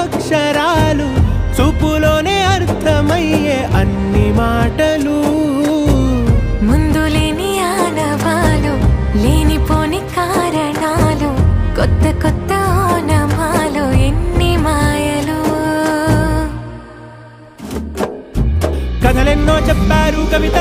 అక్షరాలు చూపులోనే అర్థమయ్యే అన్ని మాటలు ముందు లేని ఆనవాలు లేనిపోని కారణాలు కొత్త కొత్త ఓనమాలు ఎన్ని మాయలు కథలెన్నో చెప్పారు కవిత